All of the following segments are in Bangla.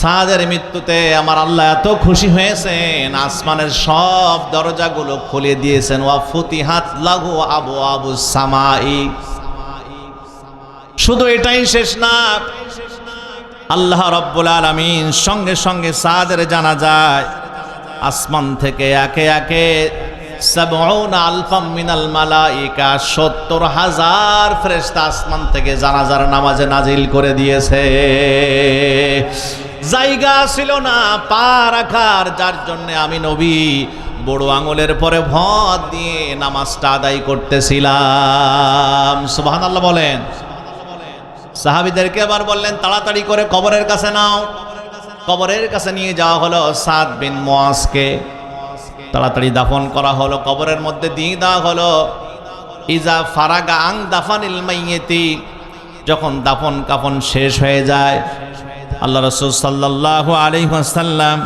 সাদের মৃত্যুতে আমার আল্লাহ এত খুশি হয়েছেন, আসমানের সব দরজাগুলো খুলে দিয়েছেন। ওয়া ফুতিহাত লাহু আবওয়াবুস সামাই। শুধু এটাই শেষ না, আল্লাহ রাব্বুল আলামিন সঙ্গে সঙ্গে সাদের জানাজায় আসমান থেকে একে একে ৭০ আলফাম মিনাল মালাইকা ৭০,০০০ ফেরেশতা আসমান থেকে জানাজার নামাজে নাজিল করে দিয়েছে। জায়গা ছিল না পা রাখার, যার জন্য আমি নবী বড় আঙুলের পরে ভর দিয়ে নামাজটা আদায় করতেছিলাম। সুবহানাল্লাহ বলেন। সাহাবীদেরকে আবার বললেন তাড়াতাড়ি করে কবরের কাছে নাও। কবরের কাছে নিয়ে যাওয়া হলো সাদ বিন মুআজকে, তাড়াতাড়ি দাফন করা হলো, কবরের মধ্যে দিয়ে দেওয়া হলো। ইজা ফারাগা আং দাফানিল মাইয়িতি, যখন দাফন কাফন শেষ হয়ে যায় আল্লাহ রাসূল সাল্লাল্লাহু আলাইহি ওয়াসাল্লাম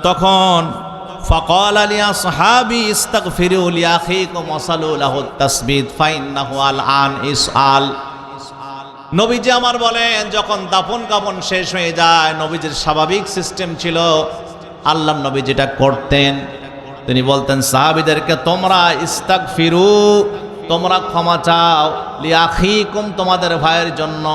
তখন ফাকালা লি আসহাবি ইস্তাগফিরু লি আখিকুম ওয়াসালু লাহু তাসবিত ফাইন্নাহু আল-আন ইসআল। নবীজি আমার বলেন, যখন দাফন কাফন শেষ হয়ে যায়, নবীজির স্বাভাবিক সিস্টেম ছিল, আল্লাহর নবী যেটা করতেন তিনি বলতেন সাহাবীদেরকে, তোমরা ইস্তাগফিরু, তোমরা ক্ষমা চাও, লি আখিকুম, তোমাদের ভাইয়ের জন্য,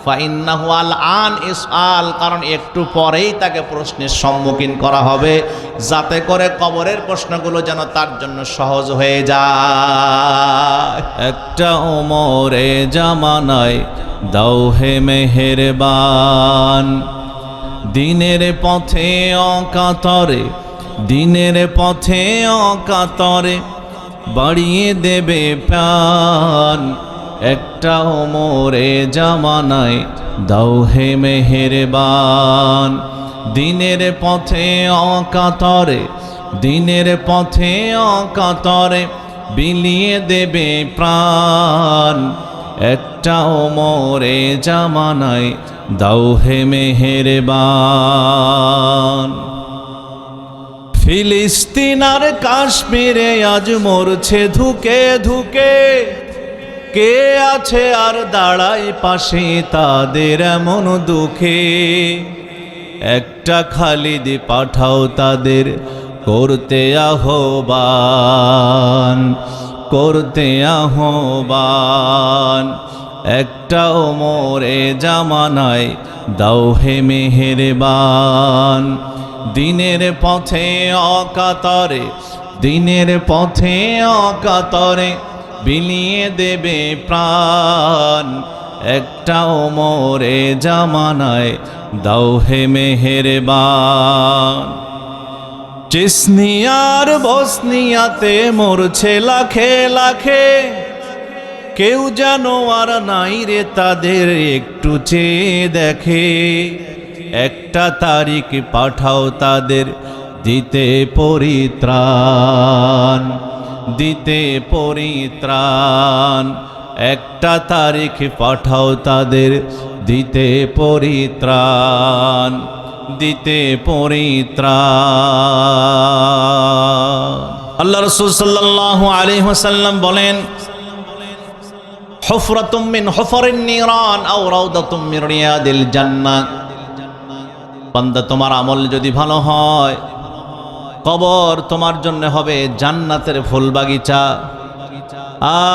ফাইন্নাহু আল-আন ইসআল, কারণ একটু পরেই তাকে প্রশ্নের সম্মুখীন করা হবে, যাতে করে কবরের প্রশ্নগুলো যেন তার জন্য সহজ হয়ে যায়। একটা ওমরে জামানায় দাও হে মেহেরবান, দিনের পথে অকাতরে, দিনের পথে অকাতরে বাড়িয়ে দেবে প্রাণ। একটা ওমরে জামানায় দাও হে মেহেরবান, দিনের পথে অকাতরে, দিনের পথে অকাতরে বিলিয়ে দেবে প্রাণ। একটা ওমরে জামানায় দাও হে মেহেরবান। ফিলিস্তিন আর কাশ্মীরে আজ মরছে ধুকে ধুকে, কে আছে আর দাঁড়ায় পাশে তাদের এমন দুঃখে। একটা খালিদ পাঠাও তাদের করতে আহ্বান, করতে আহ্বান। একটা ওমরে জামানায় দাও হে মেহেরবান, দিনের পথে অকাতরে, দিনের পথে অকাতরে বিলিয়ে দেবে প্রাণ। একটা ওমরে জামানায় দাও হে মেহেরবান। চেচনিয়ার বসনিয়াতে মরছে লাখে লাখে, কেউ যেন আর নাই রে তাদের একটু চেয়ে দেখে। একটা তারিখ পাঠাও তাদের দিতে পরিত্রাণ, দিতে পরিত্রাণ। একটা তারিখ পাঠাও তাদের দিতে পরিত্রাণ, দিতে পরিত্রাণ। আল্লাহ রাসূল সাল্লাল্লাহু আলাইহি ওয়াসাল্লাম বলেন, হুফরাতুম মিন হুফারিন নিরান আও রাউদাতুম মিন রিয়াদিল জান্নাহ। বান্দা, তোমার আমল যদি ভালো হয়, কবর তোমার জন্য হবে জান্নাতের ফুল বাগিচা।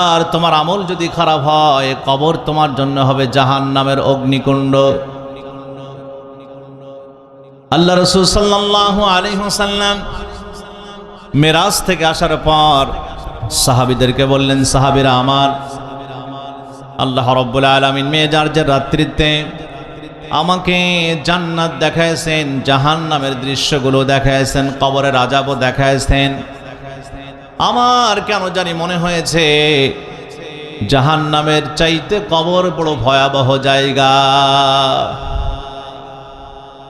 আর তোমার আমল যদি খারাপ হয়, কবর তোমার জন্য হবে জাহান্নামের অগ্নিকুণ্ড। আল্লাহ রাসূল সাল্লাল্লাহু আলাইহি ওয়াসাল্লাম মিরাজ থেকে আসার পর সাহাবীদেরকে বললেন, সাহাবীরা আমার, আল্লাহ রাব্বুল আলামিন মেরাজের রাত্রিতে আমাকে জান্নাত দেখাইছেন, জাহান্নামের দৃশ্যগুলো দেখাইছেন, কবরের আযাবও দেখাইছেন। আমার কেন জানি মনে হয়েছে জাহান্নামের চাইতে কবর বড় ভয়াবহ জায়গা।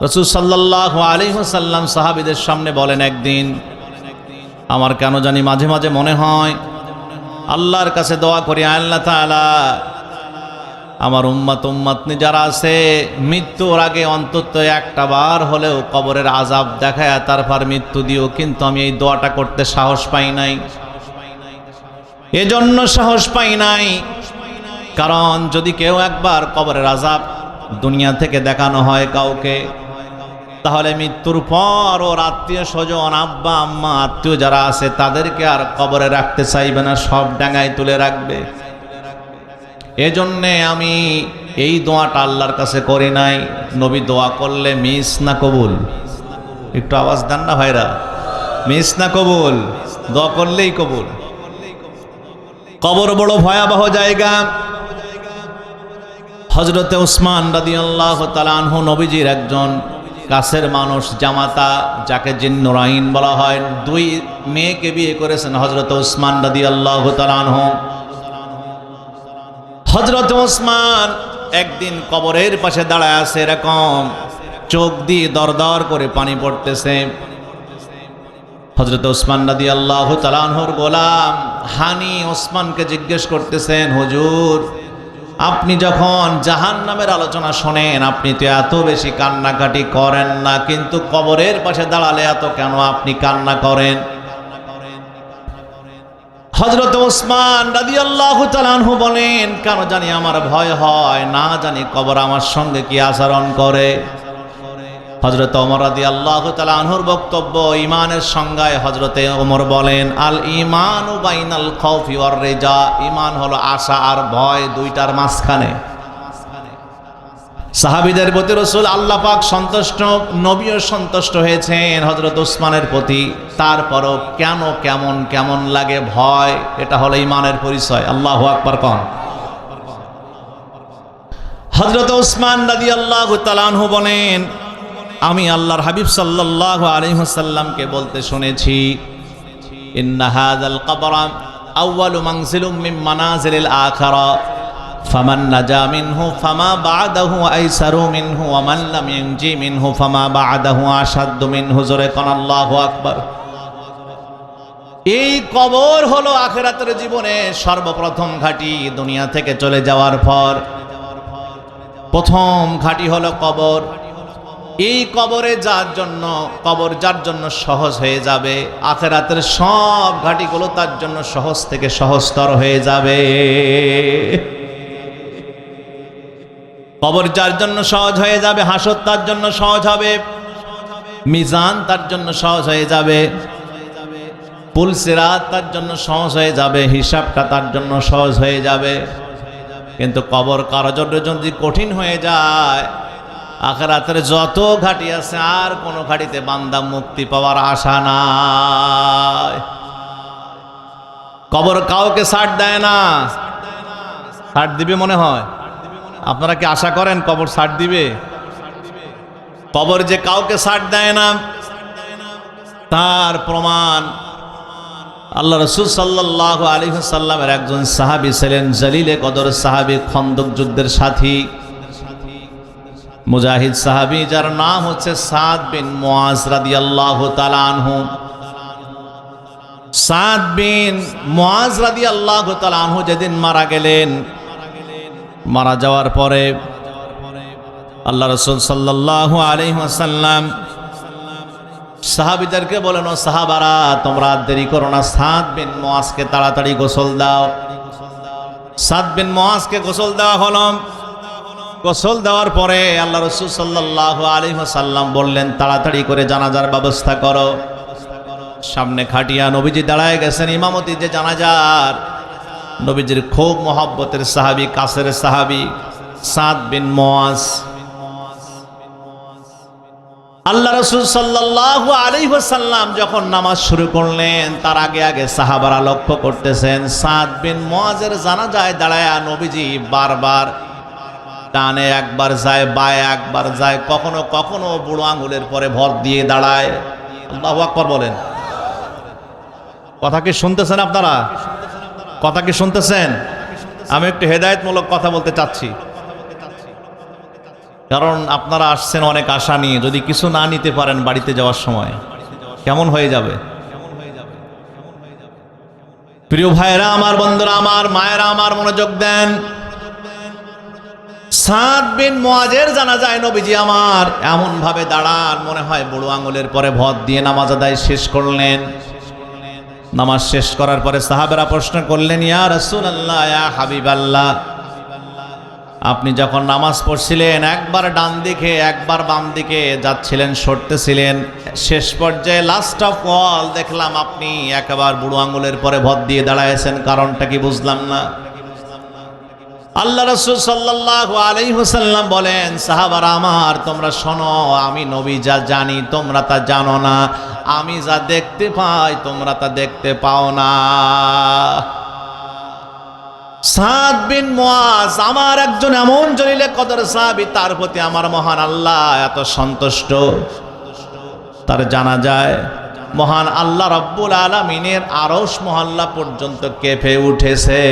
রাসূল সাল্লাল্লাহু আলাইহি ওয়াসাল্লাম সাহাবীদের সামনে বলেন, একদিন আমার কেন জানি মাঝে মাঝে মনে হয়, আল্লাহর কাছে দোয়া করি, আল্লাহ তাআলা আমার উম্মতনি যারা আছে মৃত্যুর আগে অন্তত একটা বার হলেও কবরের আযাব দেখায় তারপর মৃত্যু দিও। কিন্তু আমি এই দোয়াটা করতে সাহস পাই নাই। এজন্য সাহস পাই নাই কারণ যদি কেউ একবার কবরের আযাব দুনিয়া থেকে দেখানো হয় কাউকে, তাহলে মৃত্যুর পর ওর আত্মীয় স্বজন, আব্বা আম্মা আত্মীয় যারা আছে তাদেরকে আর কবরে রাখতে চাইবে না, সব ডাঙায় তুলে রাখবে। এজন্যে আমি এই দোয়াটা আল্লাহর কাছে করি নাই। নবী দোয়া করলে মিস না কবুল? একটু আওয়াজ দেন না ভাইরা, মিস না কবুল? দোয়া করলেই কবুল। কবর বড় ভয়াবহ জায়গা। হযরতে উসমান রাদিয়াল্লাহু তাআলা আনহু নবীজির একজন কাছের মানুষ, জামাতা, যাকে জিন্নুরাইন বলা হয়। দুই মেয়েকে বিয়ে করেছেন হযরতে উসমান রাদিয়াল্লাহু তাআলা আনহু। হযরতে উসমান একদিন কবরের পাশে দাঁড়ায় আছে, এরকম চোখ দিয়ে দরদর করে পানি পড়তেছে। হযরত উসমান রাদিয়াল্লাহু তাআলা আনহুর গোলাম হানি ওসমানকে জিজ্ঞেস করতেছেন, হুজুর আপনি যখন জাহান্নামের আলোচনা শোনেন আপনি তো এত বেশি কান্নাকাটি করেন না, কিন্তু কবরের পাশে দাঁড়ালে এত কেন আপনি কান্না করেন? হযরত উসমান রাদিয়াল্লাহু তাআলা আনহু বলেন, কেন জানি আমার ভয় হয়, না জানি কবর আমার সঙ্গে কি আচরণ করে। হযরত ওমর রাদিয়াল্লাহু তাআলা আনহুর বক্তব্য, ঈমানের সংজ্ঞায় হযরতে ওমর বলেন, আল ঈমানু বাইনাল খাউফি ওয়ার রিজা, ঈমান হলো আশা আর ভয়, দুইটার মাঝখানে। সাহাবীদের প্রতি রাসূল আল্লাহ পাক সন্তুষ্ট, নবীও সন্তুষ্ট হয়েছেন হযরত উসমানের প্রতি। তারপরও কেন কেমন কেমন লাগে ভয়, এটা হলো ঈমানের পরিচয়। আল্লাহু আকবার কোন। হযরত উসমান রাদিয়াল্লাহু তাআলা আনহু বলেন, আমি আল্লাহর হাবিব সাল্লাল্লাহু আলাইহি ওয়াসাল্লামকে বলতে শুনেছি, ইন্না হাযাল কবরা আউয়ালু মানজিলুম মিন মানাজিলিল আখিরা ফামান নাজা মিনহু ফামা বা'দাহু আইসারু মিনহু ওয়া মান লাম ইয়ানজি মিনহু ফামা বা'দাহু আশাদ্দু মিনহু। জোরে কোন আল্লাহু আকবার। এই কবর হলো আখিরাতের জীবনে সর্বপ্রথম ঘাঁটি। দুনিয়া থেকে চলে যাওয়ার পর প্রথম ঘাঁটি হলো কবর। এই কবরে যার জন্য সহজ হয়ে যাবে, আখিরাতের সব ঘাঁটিগুলো তার জন্য সহজ থেকে সহজতর হয়ে যাবে। কবর যার জন্য সহজ হয়ে যাবে, হাসর তার জন্য সহজ হবে, মিজান তার জন্য সহজ হয়ে যাবে, পুল সিরাত তার জন্য সহজ হয়ে যাবে, হিসাবটা তার জন্য সহজ হয়ে যাবে। কিন্তু কবর কারো জন্য যদি কঠিন হয়ে যায়, আখিরাতের যত ঘাঁটি আছে আর কোনো ঘাঁটিতে বান্দা মুক্তি পাওয়ার আশা নাই। কবর কাউকে ছাড় দেয় না। ছাড় দিবে মনে হয়? আপনারা কি আশা করেন কবর ছাড় দিবে? কবর যে কাউকে ছাড় দেয় না তার প্রমাণ আল্লাহ রাসূল সাল্লাল্লাহু আলাইহি ওয়াসাল্লামের একজন সাহাবী ছিলেন, জলিলে কদর সাহাবী, খন্দক যুদ্ধের সাথী, মুজাহিদ সাহাবী, যার নাম হচ্ছে সাদ বিন মুআজ রাদিয়াল্লাহু তাআলা আনহু। সাদ বিন মুআজ রাদিয়াল্লাহু তাআলা আনহু যেদিন মারা গেলেন, মারা যাওয়ার পরে আল্লাহ রাসূল সাল্লাল্লাহু আলাইহি ওয়াসাল্লাম সাহাবীদেরকে বলেন, ও সাহাবারা তোমরা দেরি করো না, সাদ বিন মুআজকে তাড়াতাড়ি গোসল দাও। সাদ বিন মুআজকে গোসল দেওয়া হলো। গোসল দেওয়ার পরে আল্লাহ রাসূল সাল্লাল্লাহু আলাইহি ওয়াসাল্লাম বললেন, তাড়াতাড়ি করে জানাজার ব্যবস্থা করো। সামনে খাটিয়া নবীজি দাঁড়ায় গেছেন ইমামতি যে জানাজার। নবীজির খুব মহব্বতের সাহাবী, কাছের সাহাবী সাদ বিন মুআজ। আল্লাহ রাসূল সাল্লাল্লাহু আলাইহি ওয়াসাল্লাম যখন নামাজ শুরু করলেন, তার আগে আগে সাহাবারা লক্ষ্য করতেছেন সাদ বিন মুআজের জানাজায় দাঁড়ায় নবীজি বারবার ডানে একবার যায়, বায়ে একবার যায়, কখনো কখনো বুড়ো আঙুলের পরে ভর দিয়ে দাঁড়ায়। আল্লাহু আকবার বলেন। কথা কি শুনতেছেন আপনারা? কথা কি শুনতেছেন? আমি একটু হেদায়েতমূলক কথা বলতে চাচ্ছি, কারণ আপনারা আসছেন অনেক আশা নিয়ে। যদি কিছু না নিতে পারেন বাড়িতে যাওয়ার সময় কেমন হয়ে যাবে? প্রিয় ভাইরা আমার, বন্ধুরা আমার, মায়েরা আমার, মনোযোগ দেন। সাদ বিন মুআজের জানাজায় নবীজি আমার এমন ভাবে দাঁড়ান, মনে হয় বুড়ো আঙুলের পরে ভর দিয়ে নামাজ আদায় শেষ করলেন। নামাজ শেষ করার পরে সাহাবেরা প্রশ্ন করলেন, ইয়া রাসূলুল্লাহ, ইয়া হাবিবাল্লাহ, আপনি যখন নামাজ পড়ছিলেন একবার ডান দিকে একবার বাম দিকে যাচ্ছিলেন, সরতেছিলেন, শেষ পর্যায়ে লাস্ট অফ অল দেখলাম আপনি একেবারে বুড়ো আঙুলের পরে ভর দিয়ে দাঁড়ায়ছেন। কারণটা কি বুঝলাম না। আল্লাহ রাসূল সাল্লাল্লাহু আলাইহি ওয়াসাল্লাম বলেন, সাহাবারা আমার, তোমরা শোনো, আমি নবী যা জানি তোমরা তা জানো না, আমি যা দেখতে পাই তোমরা তা দেখতে পাও না। সাদ বিন মুআজ আমার একজন এমন জলিলে কদর সাহাবী, তার প্রতি আমার মহান আল্লাহ এত সন্তুষ্ট, তার জানা যায় মহান আল্লাহ রাব্বুল আলামিনের আরশ মহল্লা পর্যন্ত কেঁপে উঠেছে।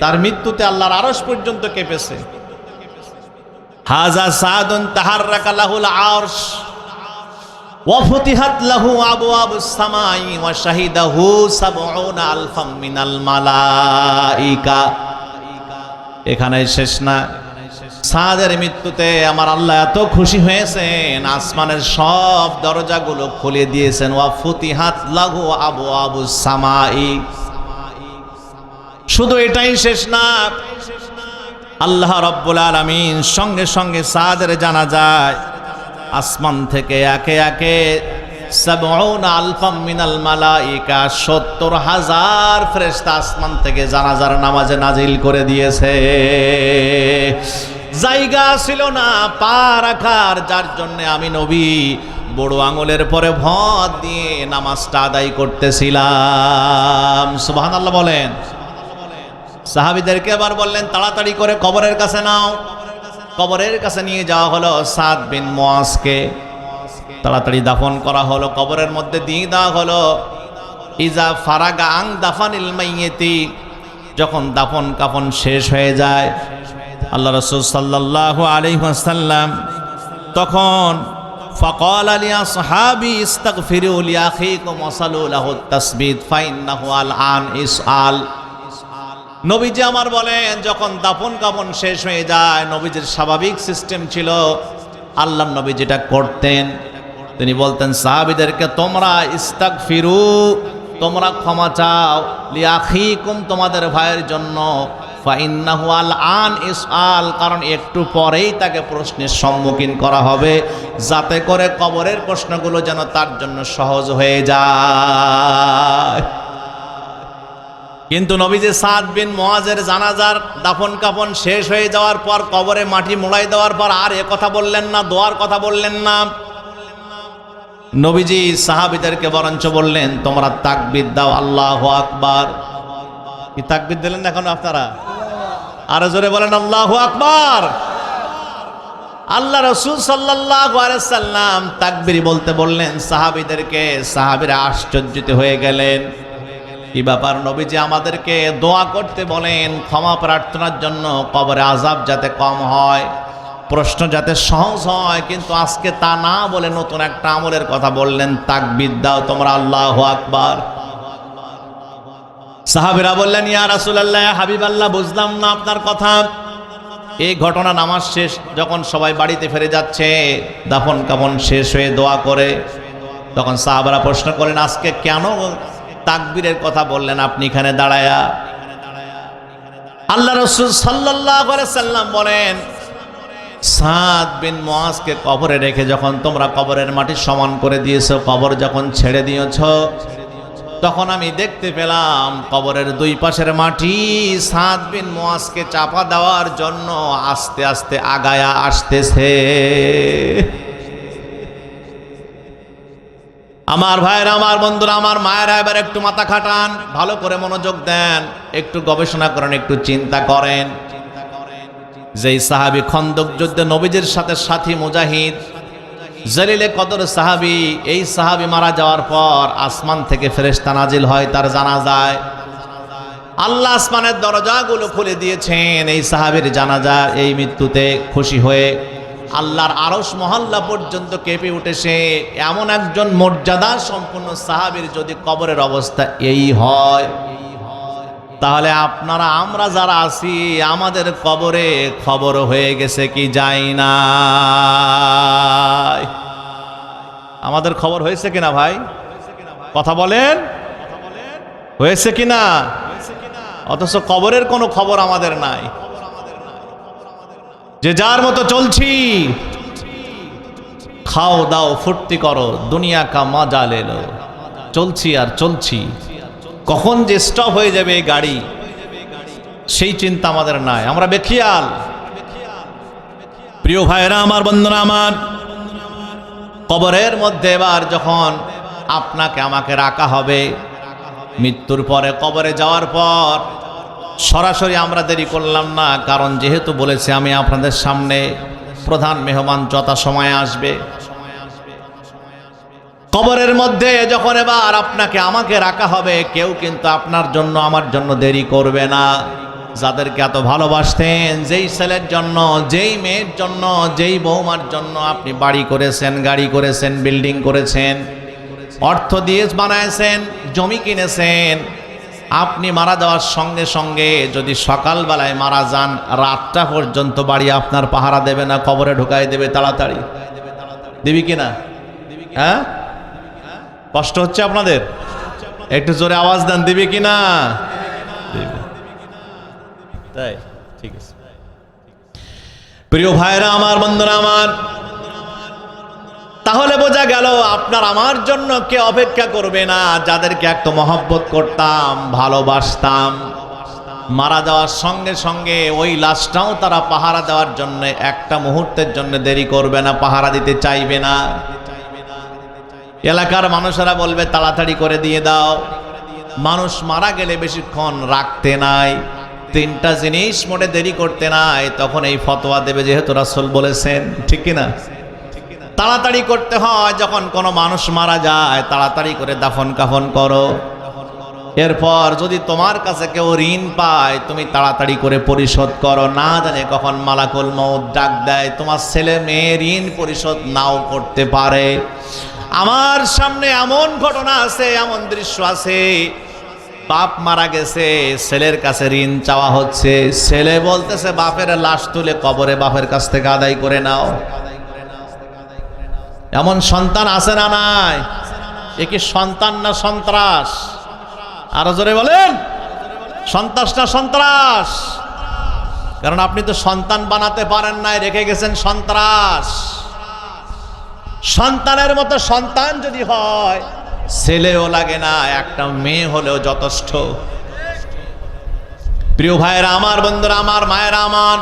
তার মৃত্যুতে আল্লাহর আরশ পর্যন্ত কেঁপেছে। হাযা সাদুন তাহাররাকা লাহুল আরশ ওয়া ফুতিহাত লাহু আবওয়াবুস সামাই ওয়া শাহিদাহু ৭০ আলফাম মিনাল মালাইকা। এখানে শেষ না, সাদের মৃত্যুতে আমার আল্লাহ এত খুশি হয়েছেন, আসমানের সব দরজাগুলো খুলে দিয়েছেন। ওয়া ফুতিহাত লাহু আবওয়াবুস সামাই। শুধু এটাই শেষ না, আল্লাহ রাব্বুল আলামিন সঙ্গে সঙ্গে সাদের জানা যায় আসমান থেকে একে একে ৭০ আলফাম মিনাল মালাইকা ৭০,০০০ ফেরেশতা আসমান থেকে জানাজার নামাজে নাজিল করে দিয়েছে। জায়গা ছিল না পা রাখার, যার জন্য আমি নবী বড় আঙুলের পরে ভর দিয়ে নামাজটা আদায় করতেছিলাম। সুবহানাল্লাহ বলেন। সাহাবীদেরকে আবার বললেন, তাড়াতাড়ি করে কবরের কাছে নাও। কবরের কাছে নিয়ে যাওয়া হলো সাদ বিন মুআজকে, তাড়াতাড়ি দাফন করা হলো, কবরের মধ্যে দিয়ে দেওয়া হলো। ইজা ফারাগা আং দাফানিল মাইয়িতি, যখন দাফন কাফন শেষ হয়ে যায় আল্লাহ রাসূল সাল্লাল্লাহু আলাইহি ওয়াসাল্লাম তখন ফাকাল লি আসহাবি ইস্তাগফিরু লি আখিকুম ওয়াসালু লাহু তাসবিত ফাইন্নাহু আল আন ইসআল। নবীজি আমার বলেন, যখন দাফন কাফন শেষ হয়ে যায়, নবীজির স্বাভাবিক সিস্টেম ছিল, আল্লাহর নবী যেটা করতেন তিনি বলতেন সাহাবীদেরকে, তোমরা ইস্তাগফিরু, তোমরা ক্ষমা চাও, লিআখিকুম, তোমাদের ভাইয়ের জন্য, ফাইন্নাহু আল আন ইসআল, কারণ একটু পরেই তাকে প্রশ্নের সম্মুখীন করা হবে, যাতে করে কবরের প্রশ্নগুলো যেন তার জন্য সহজ হয়ে যায়। কিন্তু নবীজি সাদ বিন মুআজের জানাজার দাফন কাফন শেষ হয়ে যাওয়ার পর, কবরে মাটি মোড়াই দেওয়ার পর আর এ কথা বললেন না, দোয়ার কথা বললেন না। নবীজি সাহাবীদেরকে বরঞ্চ বললেন, তোমরা তাকবীর দাও, আল্লাহু আকবার। কি তাকবীর দিলেন না এখন আপনারা? আরো জোরে বলেন আল্লাহু আকবার। আল্লাহ রাসূল সাল্লাল্লাহু আলাইহি সাল্লাম তাকবীর বলতে বললেন সাহাবীদেরকে, সাহাবীরা আশ্চর্যিত হয়ে গেলেন। কি ব্যাপার? নবীজি আমাদেরকে দোয়া করতে বলেন, ক্ষমা প্রার্থনার জন্য, কবরে আযাব যাতে কম হয়, প্রশ্ন যাতে সহজ হয়, কিন্তু আজকে তা না বলে নতুন একটা আমলের কথা বললেন, তাকবীর দাও তোমরা, আল্লাহু আকবার। সাহাবীরা বললেন, ইয়া রাসূলুল্লাহ, ইয়া হাবিবাল্লাহ, বুঝলাম না আপনার কথা। এই ঘটনা নামাজ শেষ, যখন সবাই বাড়িতে ফিরে যাচ্ছে, দাফন কাফন শেষ হয়ে দোয়া করে, তখন সাহাবারা প্রশ্ন করেন, আজকে কেন তাকবীরের কথা বললেন আপনি এখানে দাঁড়ায়া? আল্লাহ রাসূল সাল্লাল্লাহু আলাইহি সাল্লাম বলেন, সাদ বিন মুআজকে কবরে রেখে যখন তোমরা কবরের মাটি সমান করে দিয়েছো, কবর যখন ছেড়ে দিয়েছো, তখন আমি দেখতে পেলাম কবরের দুই পাশের মাটি সাদ বিন মুআজকে চাপা দেওয়ার জন্য আস্তে আস্তে আগায়া আসতেছে। আমার ভাইরা, আমার বন্ধুরা, আমার মায়েরা, এবার একটু মাথা খাটান, ভালো করে মনোযোগ দেন, একটু গবেষণা করেন, একটু চিন্তা করেন। যেই সাহাবী খন্দক যুদ্ধে নবীজির সাথে সাথী মুজাহিদ, জলিলে কদর সাহাবী, এই সাহাবী মারা যাওয়ার পর আসমান থেকে ফেরেশতা নাজিল হয় তার জানাজায়। আল্লাহ আসমানের দরজাগুলো খুলে দিয়েছেন এই সাহাবীর জানাজা, এই মৃত্যুতে খুশি হয়ে আল্লাহর আরশ মহল্লা পর্যন্ত কেঁপে উঠেছে। এমন একজন মর্যাদা সম্পন্ন সাহাবীর যদি কবরের অবস্থা এই হয়, তাহলে আপনারা আমরা যারা আছি আমাদের কবরে খবর হয়ে গেছে কি যাই না? আমাদের খবর হয়েছে কিনা ভাই? কথা বলেন, হয়েছে কিনা? অথচ কবরের কোনো খবর আমাদের নাই। যে যার মতো চলছি, খাও দাও ফুর্তি করো, দুনিয়া কা মজা লেলো, চলছি আর চলছি, কখন যে স্টপ হয়ে যাবে এই গাড়ি সেই চিন্তা আমাদের নাই, আমরা বেখিয়াল। প্রিয় ভাইরা আমার, বন্ধুরা আমার, কবরের মধ্যে এবার যখন আপনাকে আমাকে রাখা হবে, মৃত্যুর পরে কবরে যাওয়ার পর সরাসরি আমরা দেরি করলাম না, কারণ যেহেতু বলেছি আমি আপনাদের সামনে প্রধান মেহমান যথাসময়ে আসবে। কবরের মধ্যে যখন এবার আপনাকে আমাকে রাখা হবে, কেউ কিন্তু আপনার জন্য আমার জন্য দেরি করবে না। যাদেরকে এত ভালোবাসতেন, যেই ছেলের জন্য, যেই মেয়ের জন্য, যেই বৌমার জন্য আপনি বাড়ি করেছেন, গাড়ি করেছেন, বিল্ডিং করেছেন, অর্থ দিয়ে বানাইছেন, জমি কিনেছেন, আপনি মারা যাওয়ার সঙ্গে সঙ্গে যদি সকালবেলায় মারা যান, রাতটা পর্যন্ত বাড়ি আপনার পাহারা দেবে না, কবরে ঢুকাই দেবে তাড়াতাড়ি। দিবি কিনা? হ্যাঁ, কষ্ট হচ্ছে আপনাদের? একটু জোরে আওয়াজ দেন, দিবি কিনা? তাই ঠিক আছে। প্রিয় ভাইরা আমার, বন্ধুরা আমার, তাহলে বোঝা গেল আপনার আমার জন্য কে অপেক্ষা করবে না। যাদেরকে একটু মহব্বত করতাম, ভালোবাসতাম, মারা যাওয়ার সঙ্গে সঙ্গে ওই লাশটাও তারা পাহারা দেওয়ার জন্য একটা মুহূর্তের জন্য দেরি করবে না, পাহারা দিতে চাইবে না। এলাকার মানুষেরা বলবে তাড়াতাড়ি করে দিয়ে দাও। মানুষ মারা গেলে বেশিক্ষণ রাখতে নাই, তিনটা জিনিস মোটে দেরি করতে নাই, তখন এই ফতোয়া দেবে যেহেতু রাসূল বলেছেন, ঠিক কিনা? তাড়াতাড়ি করতে হয়, যখন কোনো মানুষ মারা যায় তাড়াতাড়ি করে দাফন কাফন করো। এরপর যদি তোমার কাছে কেউ ঋণ পায়, তুমি তাড়াতাড়ি করে পরিশোধ করো, না জানে কখন মালাকুল মউত ডাক দেয়, তোমার ছেলে মেয়ে ঋণ পরিশোধ নাও করতে পারে। আমার সামনে এমন ঘটনা আছে, এমন দৃশ্য আছে, বাপ মারা গেছে, ছেলের কাছে ঋণ চাওয়া হচ্ছে, ছেলে বলতেছে বাপের লাশ তুলে কবরে বাপের কাছ থেকে আদায় করে নাও। এমন সন্তান আছে না নাই? এ কি সন্তান না সন্ত্রাস? আরো জোরে বলেন, সন্ত্রাস না সন্ত্রাস? কারণ আপনি তো সন্তান বানাতে পারেন নাই, রেখে গেছেন সন্ত্রাস। সন্তানের মতো সন্তান যদি হয়, ছেলেও লাগে না, একটা মেয়ে হলেও যথেষ্ট। প্রিয় ভাইয়েরা আমার, বন্ধুরা আমার, মায়েরা আমার,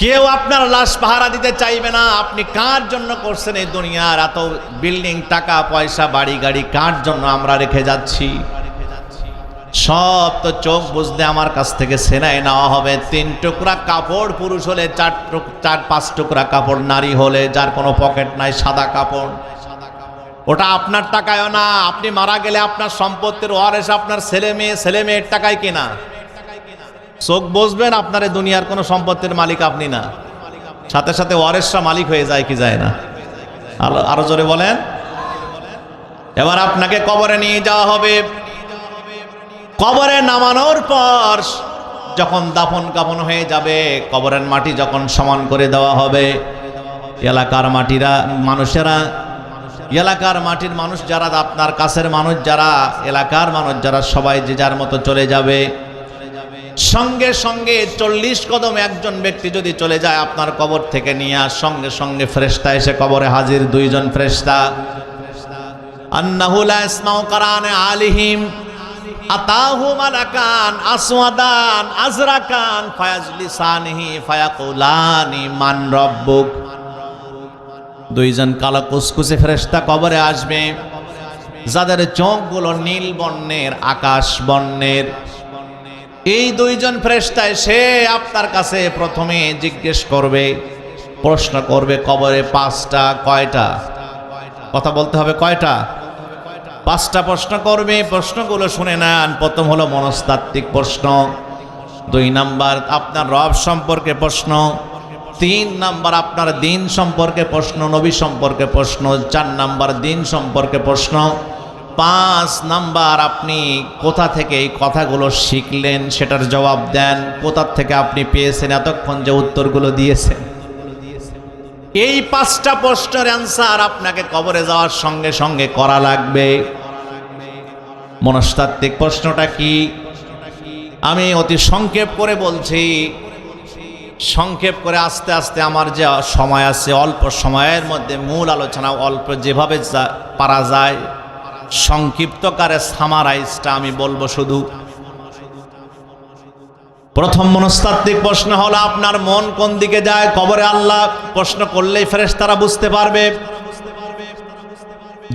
কেউ আপনার লাশ পাহারা দিতে চাইবে না। আপনি কার জন্য করছেন এই দুনিয়ার এত বিল্ডিং, টাকা পয়সা, বাড়ি গাড়ি, কার জন্য আমরা রেখে যাচ্ছি? সব তো চোখ বুঝতে আমার কাছ থেকে সেনায় নেওয়া হবে। 3 টুকরা কাপড় পুরুষ হলে, 4-5 টুকরা কাপড় নারী হলে, যার কোনো পকেট নাই, সাদা কাপড়, ওটা আপনার টাকায় না। আপনি মারা গেলে আপনার সম্পত্তির ওয়ারিশ আপনার ছেলে মেয়ে, ছেলে মেয়ের টাকায় কিনা। চোখ বুঝবেন, আপনার এই দুনিয়ার কোনো সম্পত্তির মালিক আপনি না, সাথে সাথে ওয়ারিশরা মালিক হয়ে যায় কি যায় না? আরো জোরে বলেন। এবার আপনাকে কবরে নিয়ে যাওয়া হবে। কবরে নামানোর পর যখন দাফন কাফন হয়ে যাবে, কবরের মাটি যখন সমান করে দেওয়া হবে, এলাকার মানুষেরা, এলাকার মাটির মানুষ যারা, আপনার কাছের মানুষ যারা, এলাকার মানুষ যারা, সবাই যে যার মতো চলে যাবে। সঙ্গে সঙ্গে 40 কদম একজন ব্যক্তি যদি চলে যায় আপনার কবর থেকে নিয়ে, সঙ্গে সঙ্গে ফেরেশতা এসে কবরে হাজির, 2 জন ফেরেশতা। আন্নাহু লা ইসমাউ কারানে আলিহিম আতাহু মালাকান আসওয়াদান আজরাকান ফায়াজলিসানিহি ফায়াকুলানি মান রাব্বুক। 2 জন কালো কুসকুসে ফেরেশতা কবরে আসবে, যাদের চোখগুলো নীল বর্ণের, আকাশ বর্ণের। এই 2 জন ফেরেশতা এসে আপনার কাছে প্রথমে জিজ্ঞেস করবে, প্রশ্ন করবে, কবরে 5টা, কয়টা? কথা বলতে হবে, কয়টা? 5টা প্রশ্ন করবে। প্রশ্নগুলো শুনে নেন। প্রথম হলো মনস্তাত্ত্বিক প্রশ্ন, 2 নাম্বার আপনার রব সম্পর্কে প্রশ্ন, 3 নাম্বার আপনার দিন সম্পর্কে প্রশ্ন, নবী সম্পর্কে প্রশ্ন, 4 নাম্বার দিন সম্পর্কে প্রশ্ন, 5 নাম্বার আপনি কোথা থেকে এই কথাগুলো শিখলেন সেটার জবাব দেন, কোথা থেকে আপনি পেয়েছেন এতক্ষণ যে উত্তরগুলো দিয়েছেন। এই 5টা প্রশ্নের অ্যান্সার আপনাকে কবরে যাওয়ার সঙ্গে সঙ্গে করা লাগবে। মনস্তাত্ত্বিক প্রশ্নটা কি? আমি অতি সংক্ষেপ করে বলছি। সংক্ষেপ করে আস্তে আস্তে আমার যে সময় আছে অল্প সময়ের মধ্যে মূল আলোচনা অল্প যেভাবে পারা যায় সংক্ষিপ্তকারে সামারাইজটা আমি বলবো। শুধু প্রথম মনস্তাত্ত্বিক প্রশ্ন হলো আপনার মন কোন দিকে যায়? কবরে আল্লাহ প্রশ্ন করলেই ফেরেশতারা বুঝতে পারবে।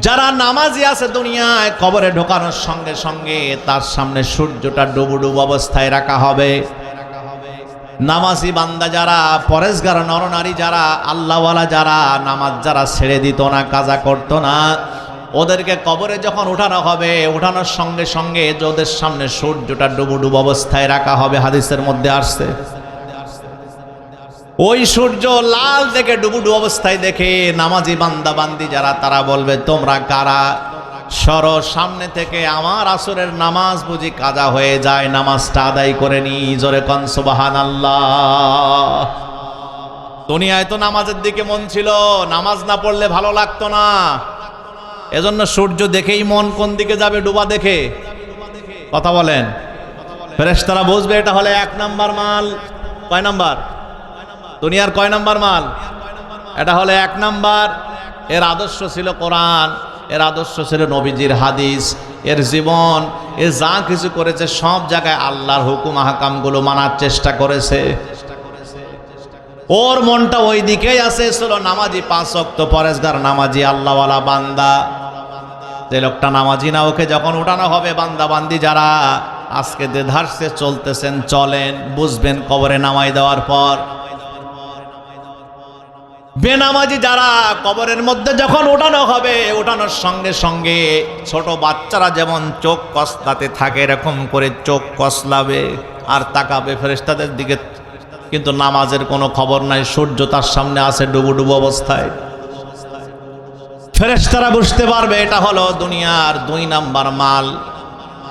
যারা নামাজি আছে দুনিয়ায়, কবরে ঢোকানোর সঙ্গে সঙ্গে তার সামনে সূর্যটা ডুবু ডুবু অবস্থায় রাখা হবে। নামাজি বান্দা যারা, পরেশগার নরনারী যারা, আল্লাহওয়ালা যারা, নামাজ যারা ছেড়ে দিত না, কাজা করত না, ওদেরকে কবরে যখন উঠানো হবে, উঠানোর সঙ্গে সঙ্গে ওদের সামনে সূর্যটা ডুবু ডুবু অবস্থায় রাখা হবে। হাদিসের মধ্যে আসছে ওই সূর্য লাল দেখে ডুবু ডুবু অবস্থায় দেখে নামাজি বান্দা বান্দি যারা, তারা বলবে তোমরা কারা? সর সামনে থেকে, আমার আসরের নামাজ বুঝি কাজা হয়ে যায়, নামাজটা আদায় করে নি। জোরে কোন সুবহানাল্লাহ। দুনিয়ায় তো নামাজের দিকে মন ছিল, নামাজ না পড়লে ভালো লাগতো না, এজন্য সূর্য দেখেই মন কোন দিকে যাবে ডুবা দেখে। কথা বলেন, ফেরেশতারা বুঝবে এটা হলে 1 নাম্বার মাল। কয় নাম্বার? দুনিয়ার কয় নাম্বার মাল? এটা হলে 1 নাম্বার। এর আদর্শ ছিল কোরআন, এর আদর্শ ছিল নবীজির হাদিস, এর জীবন, এ যা কিছু করেছে সব জায়গায় আল্লাহর হুকুম আহকামগুলো মানার চেষ্টা করেছে। ওর মনটা ওই দিকেই আছে, ছিল নামাজি, 5 ওয়াক্ত পরেশগার নামাজি আল্লাহওয়ালা বান্দা। যে লোকটা নামাজি না, ওকে যখন উঠানো হবে, বান্দা বান্দি যারা আজকে দেধারসে চলতেছেন, চলেন, বুঝবেন কবরে নামাই দেওয়ার পর। বেনামাজি যারা, কবরের মধ্যে যখন উঠানো হবে, উঠানোর সঙ্গে সঙ্গে ছোট বাচ্চারা যেমন চোখ কসলাতে থাকে, এরকম করে চোখ কসলাবে আর তাকাবে ফেরেশতাদের দিকে, কিন্তু নামাজের কোনো খবর নাই। সূর্য তার সামনে আছে ডুবু ডুবু অবস্থায়। ফেরেশতারা বুঝতে পারবে এটা হলো দুনিয়ার 2 নাম্বার মাল।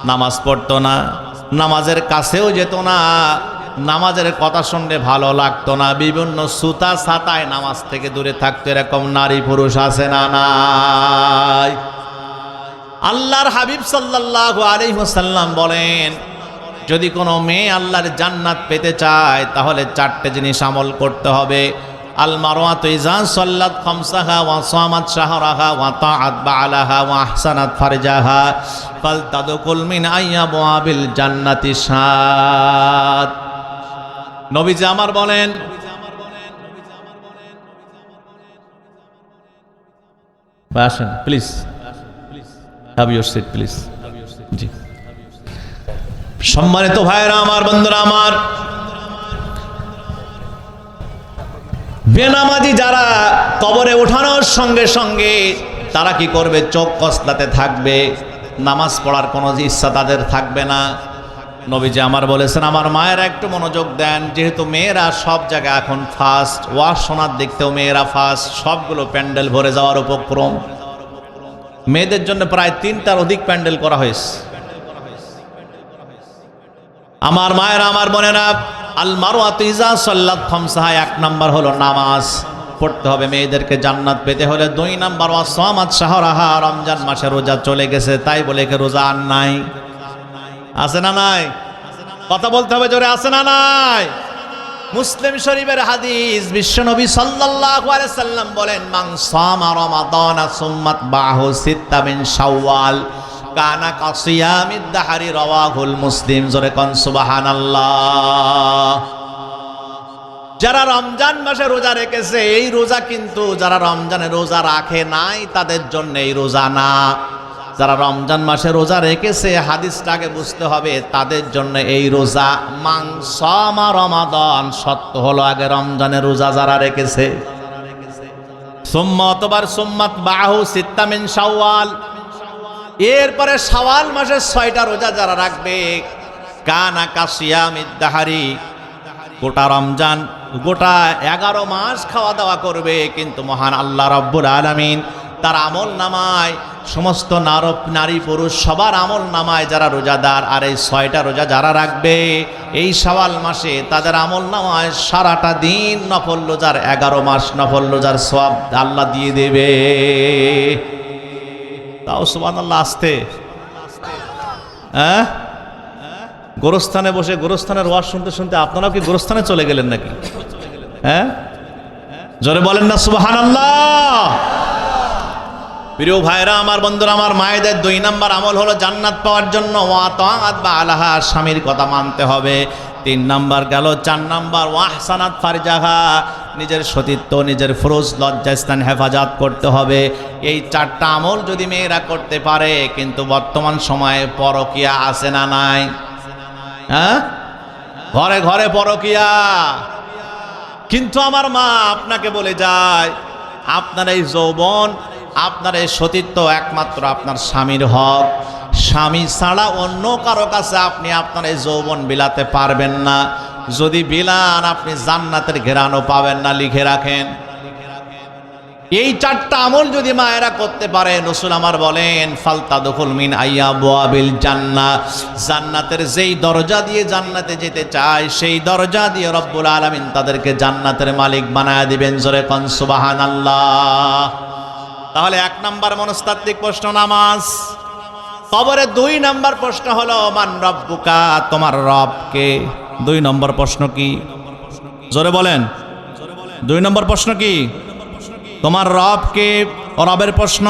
নামাজ পড়তো না, নামাজের কাছেও যেত না, নামাজের কথা শুনলে ভালো লাগতো না, বিভিন্ন সুতা ছাতায় নামাজ থেকে দূরে থাকতো। এরকম নারী পুরুষ আছে না নাই? আল্লাহর হাবিব সাল্লাল্লাহু আলাইহি ওয়াসাল্লাম বলেন, যদি কোনো মেয়ে আল্লাহর জান্নাত পেতে চায় তাহলে 4টে জিনিস আমল করতে হবে। আল মারওয়াতু ইযা সাল্লাত খামসাহা ওয়া সামাত শাহরাহা ওয়া তাআত বালাহা ওয়া আহসানাত ফারজাহা ফালতাদকুল মিন আইয়াবিল জান্নাতি শাত। নবীজি আমার বলেন, আসেন please, have your seat please. জি, সম্মানিত ভাইরা আমার, বন্ধুরা আমার, বেনামাজি যারা কবরে ওঠানোর সঙ্গে সঙ্গে তারা কি করবে? চোখ কসলাতে থাকবে, নামাজ পড়ার কোনো ইচ্ছা তাদের থাকবে না। নবীজি আমার বলেছেন, আমার মায়েরা একটু মনোযোগ দেন, যেহেতু মেয়েরা সব জায়গায় এখন ফার্স্ট, ওয়াজ শোনার দেখতেও মেয়েরা ফার্স্ট, সবগুলো প্যান্ডেল ভরে যাওয়ার উপক্রম। মেয়েদের জন্য প্রায় 3টার অধিক প্যান্ডেল করা হয়েছে। আমার মায়েরা, আমার বোনেরা, আল মারওয়াতু ইযা সাল্লাত খামসাহা, 1 নাম্বার হলো নামাজ পড়তে হবে মেয়েদেরকে জান্নাত পেতে হলে। 2 নাম্বার ওয়া সামাত শাহরাহা, রমজান মাসে রোজা চলে গেছে, তাই বলে কি রোজা আর নাই? আছে না নাই? কথা বলতে হবে জোরে, আছে না নাই? মুসলিম শরীফের হাদিস, বিশ্বনবী সাল্লাল্লাহু আলাইহি সাল্লাম বলেন, মান সামা রমাদানা সুম্মাত বাহু সিত্তা মিন শাওয়াল কানা কাসিয়ামিদ দাহরি, রাওয়াহুল মুসলিম। জোরে কোন সুবহানাল্লাহ। যারা রমজান মাসে রোজা রেখেছে, এই রোজা কিন্তু যারা রমজানে রোজা রাখে নাই তাদের জন্য এই রোজা না। যারা রমজান মাসে রোজা রেখেছে, হাদিসটাকে বুঝতে হবে, তাদের জন্য এই রোজা। মান সামা রমাদান, সত্য হলো আগে রমজানের রোজা যারা রেখেছে। সুম্মা, অতবার সুম্মাত বাহু সিত্তা মিন শাওয়াল, এরপরে শাওয়াল মাসের 6টা রোজা যারা রাখবে, কানা কাসিয়ামিদ দাহরি, গোটা রমজান, গোটা 11 মাস খাওয়া দাওয়া করবে, কিন্তু মহান আল্লাহ রাব্বুল আলামিন তার আমল নামায়, সমস্ত নারী পুরুষ সবার আমল নামায় যারা রোজাদার আর এই 6টা রোজা যারা রাখবে এই শাওয়াল মাসে, তাদের আমল নামায় সারাটা দিন নফল রোজার, 11 মাস নফল রোজার সওয়াব আল্লাহ দিয়ে দেবে। তাও সুবহানাল্লাহ, আসতে, হ্যাঁ গোরস্থানে বসে গোরস্থানের ওয়াজ শুনতে শুনতে আপনারাও কি গোরস্থানে চলে গেলেন নাকি? হ্যাঁ, জোরে বলেন না সুবহানাল্লাহ। প্রিয় ভাইরা আমার, বন্ধুরা আমার, মায়েদের 2 নাম্বার আমল হলো জান্নাত পাওয়ার জন্য ওয়াতাআত বা আলাহা, স্বামীর কথা মানতে হবে। 3 নাম্বার গেল। 4 নাম্বার ওয়াহসানাত ফারজাহা, নিজের সতীত্ব, নিজের ফুরুজ, লজ্জাস্থান হেফাজত করতে হবে। এই 4টা আমল যদি মেয়েরা করতে পারে, কিন্তু বর্তমান সময়ে পরকিয়া আছে না নাই? হ্যাঁ, ঘরে ঘরে পরকিয়া। কিন্তু আমার মা আপনাকে বলে যায়, আপনার এই যৌবন, আপনার এই সতীত্ব একমাত্র আপনার স্বামীর হক। স্বামী ছাড়া অন্য কারো কাছে আপনি আপনার এই যৌবন বিলাতে পারবেন না। যদি বিলান, আপনি জান্নাতের ঘেরানো পাবেন না, লিখে রাখেন। এই 4টা আমল যদি মায়েরা করতে পারে, রাসূল আমার বলেন ফালতাদখুল মিন আইয়াবিল জান্নাহ, জান্নাতের যেই দরজা দিয়ে জান্নাতে যেতে চায়, সেই দরজা দিয়ে রব্বুল আলামিন তাদেরকে জান্নাতের মালিক বানায় দিবেন। জোরে কোন সুবহানাল্লাহ। তাহলে 1 নাম্বার মনস্তাত্ত্বিক প্রশ্ন নামাজ। কবরে 2 নাম্বার প্রশ্ন হলো মান রব্বুকা, তোমার রব কে? 2 নম্বর প্রশ্ন কি? জোরে বলেন। 2 নম্বর প্রশ্ন কি? তোমার রব কে? রবের প্রশ্ন।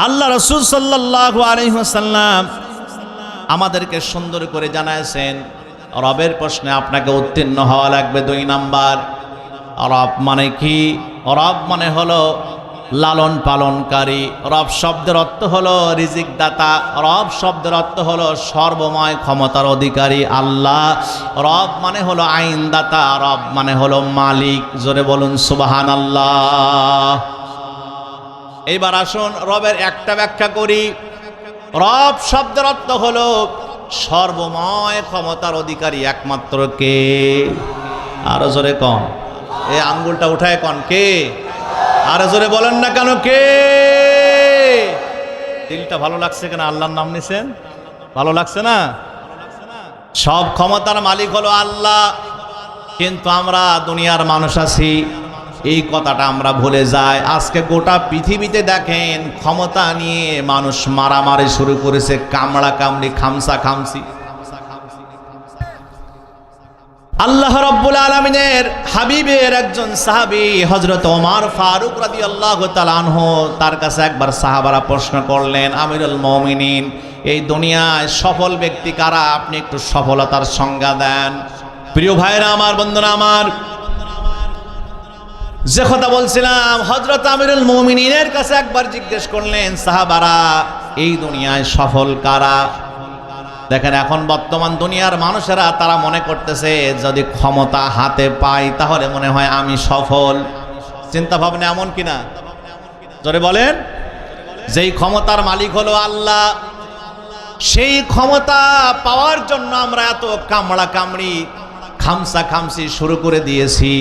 আল্লাহ রাসূল সাল্লাল্লাহু আলাইহি ওয়াসাল্লাম আমাদেরকে সুন্দর করে জানাইছেন, রবের প্রশ্নে আপনাকে উত্তীর্ণ হওয়া লাগবে। 2 নাম্বার। রব মানে কি? রব মানে হলো লালন পালনকারী। রব শব্দের অর্থ হলো রিজিক দাতা। রব শব্দের অর্থ হলো সর্বময় ক্ষমতার অধিকারী আল্লাহ। রব মানে হলো আইনদাতা। রব মানে হলো মালিক। জোরে বলুন সুবহানাল্লাহ। এইবার আসুন রবের একটা ব্যাখ্যা করি। রব শব্দের অর্থ হলো সর্বময় ক্ষমতার অধিকারী একমাত্র কে? আরো জোরে কন, এই আঙ্গুলটা উঠায় কন, কে? আরো জোরে বলেন না কেন, কে? দিলটা ভালো লাগছে কেন? আল্লাহর নাম নিছেন, ভালো লাগছে না? সব ক্ষমতার মালিক হলো আল্লাহ, কিন্তু আমরা দুনিয়ার মানুষ আছি, এই কথাটা আমরা ভুলে যাই। আজকে গোটা পৃথিবীতে দেখেন ক্ষমতা নিয়ে মানুষ মারামারি শুরু করেছে, কামড়া কামড়ি, খামসা খামসি। আল্লাহ রাব্বুল আলামিনের হাবিবের একজন সাহাবী হযরত ওমর ফারুক রাদিয়াল্লাহু তাআলা আনহু, তার কাছে একবার সাহাবারা প্রশ্ন করলেন, আমিরুল মুমিনিন, এই দুনিয়ায় সফল ব্যক্তি কারা? আপনি একটু সফলতার সংজ্ঞা দেন। প্রিয় ভাইরা আমার, বন্ধুরা আমার, যে কথা বলছিলাম, হযরত আমিরুল মুমিনিনের কাছে একবার জিজ্ঞেস করলেন সাহাবারা, এই দুনিয়ায় সফল কারা? দেখেন এখন বর্তমান দুনিয়ার মানুষেরা তারা মনে করতেছে যদি ক্ষমতা হাতে পাই তাহলে মনে হয় আমি সফল। চিন্তা ভাবনা এমন কিনা? জোরে বলেন। যেই ক্ষমতার মালিক হলো আল্লাহ, সেই ক্ষমতা পাওয়ার জন্য আমরা এত কামড়া কামড়ি, খামসা খামসি শুরু করে দিয়েছি।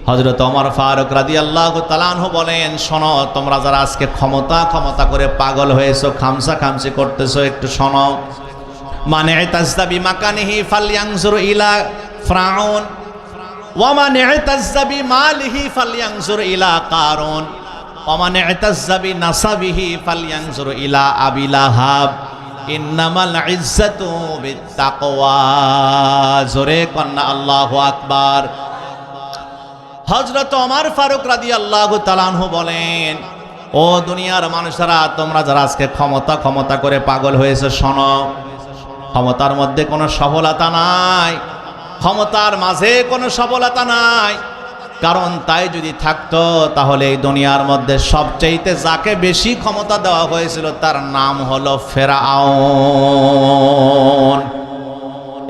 হযরত ওমর ফারুক রাদিয়াল্লাহু তাআলা আনহু বলেন, শোনো, তোমরা যারা আজকে ক্ষমতা ক্ষমতা করে পাগল হয়েছো, খামসা খামসি করতেছো, একটু শোনো। মানে ইতাজ্জা বিমাকানিহি ফালয়ানজুর ইলা ফিরআউন ওয়া মান ইতাজ্জা বিমালিহি ফালয়ানজুর ইলা কারুন ওয়া মান ইতাজ্জা বিনাসাবিহি ফালয়ানজুর ইলা আবি লাহাব ইন্নামাল ইজ্জাতু বিত্তাকওয়া। জোরে কন্না আল্লাহু আকবার। হযরত ওমর ফারুক রাদিয়াল্লাহু তাআলা আনহু বলেন, ও দুনিয়ার মানুষেরা, তোমরা যারা আজকে ক্ষমতা ক্ষমতা করে পাগল হয়েছে, শোনো, ক্ষমতার মধ্যে কোনো সফলতা নাই, ক্ষমতার মাঝে কোনো সফলতা নাই। কারণ তাই যদি থাকতো তাহলে এই দুনিয়ার মধ্যে সবচাইতে যাকে বেশি ক্ষমতা দেওয়া হয়েছিল তার নাম হলো ফেরাউন।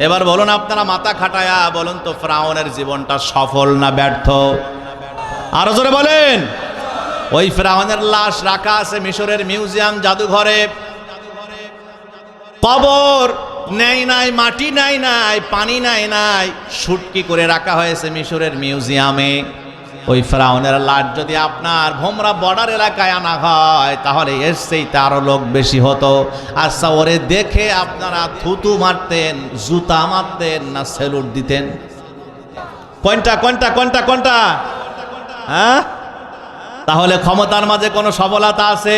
এবার বলুন আপনারা মাথা খাটায়া বলুন তো, ফেরাউনের জীবনটা সফল না ব্যর্থ? আরো জোরে বলেন। ওই ফেরাউনের লাশ রাখা আছে মিশরের মিউজিয়াম, জাদুঘরে। কবর নেই নাই, মাটি নাই নাই, পানি নাই নাই, শুটকি করে রাখা হয়েছে মিশরের মিউজিয়ামে। ওই ফেরাউনের লাশ যদি আপনার ভোমরা বর্ডার এলাকায় আনা হয় তাহলে এর চেয়ে আরো লোক বেশি হতো। আচ্ছা, ওরে দেখে আপনারা থুতু মারতেন, জুতা মারতেন, না স্যালুট দিতেন? কোনটা কোনটা কোনটা কোনটা? হ্যাঁ? তাহলে ক্ষমতার মাঝে কোনো সফলতা আছে?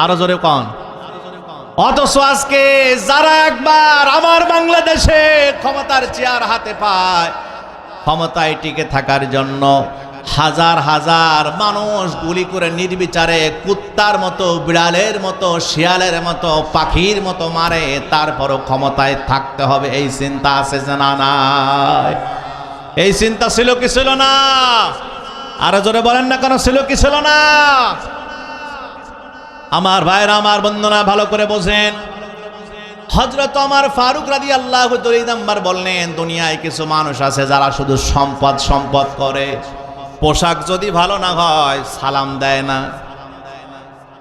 আরো জোরে কোন? অথচ আজকে যারা একবার আমার বাংলাদেশে ক্ষমতার চেয়ার হাতে পায়, ক্ষমতায় টিকে থাকার জন্য হাজার হাজার মানুষ গুলি করে নির্বিচারে কুত্তার মতো, বিড়ালের মতো, শিয়ালের মতো, পাখির মতো মারে, তারপরও ক্ষমতায় থাকতে হবে, এই চিন্তা আছে না নাই? এই চিন্তা ছিল কি ছিল না? আরো জোরে বলেন না কেন, ছিল কি ছিল না? আমার ভাইরা, আমার বন্ধুরা, ভালো করে বোঝেন। হযরত ওমর ফারুক রাদিয়াল্লাহু তাআলা বললেন, দুনিয়ায় কিছু মানুষ আছে যারা শুধু সম্পদ সম্পদ করে, পোশাক যদি ভালো না হয় সালাম দেয় না।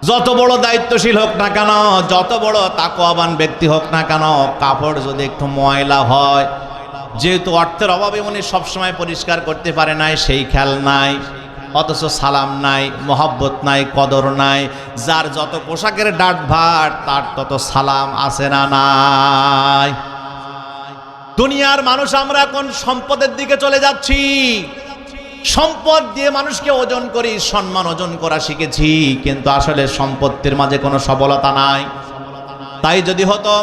যত বড় দায়িত্বশীল হোক না কেন, যত বড় তাকওয়াবান ব্যক্তি হোক না কেন, কাপড় যদি একটু ময়লা হয়, যেহেতু অর্থের অভাবে উনি সবসময় পরিষ্কার করতে পারে নাই, সেই খেয়াল নাই, অথচ সালাম নাই, মহব্বত নাই, কদর নাই। যার যত পোশাকের ডাট ভাট তার তত সালাম আছে না নাই? দুনিয়ার মানুষ আমরা এখন সম্পদের দিকে চলে যাচ্ছি। সম্পদ দিয়ে মানুষকে ওজন করি, সম্মান অর্জন করা শিখেছি, কিন্তু আসলে সম্পত্তির মাঝে কোনো সবলতা নাই। তাই যদি হতো,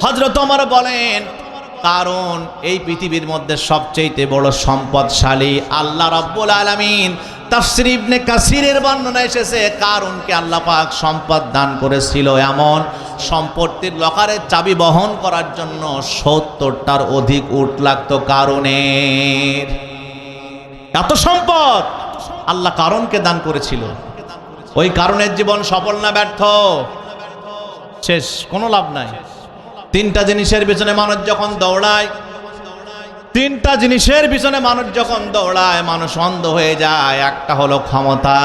হযরত ওমর বলেন, কারণ এই পৃথিবীর মধ্যে সবচেয়ে বড় সম্পদশালী আল্লাহ রাব্বুল আলামিন। তাফসীর ইবনে কাসিরের বর্ণনা এসেছে, কারণকে আল্লাহ পাক সম্পদ দান করেছিল এমন সম্পত্তির লকারের চাবি বহন করার জন্য ৭০টার অধিক উট লাগতো কারণের। এত সম্পদ আল্লাহ কারণকে দান করেছিল। ওই কারণের জীবন সফল না ব্যর্থ? শেষ, কোনো লাভ নাই। তিনটা জিনিসের পিছনে মানুষ যখন দৌড়ায়, তিনটা জিনিসের পিছনে মানুষ যখন দৌড়ায়, মানুষ অন্ধ হয়ে যায়। একটা হলো ক্ষমতা,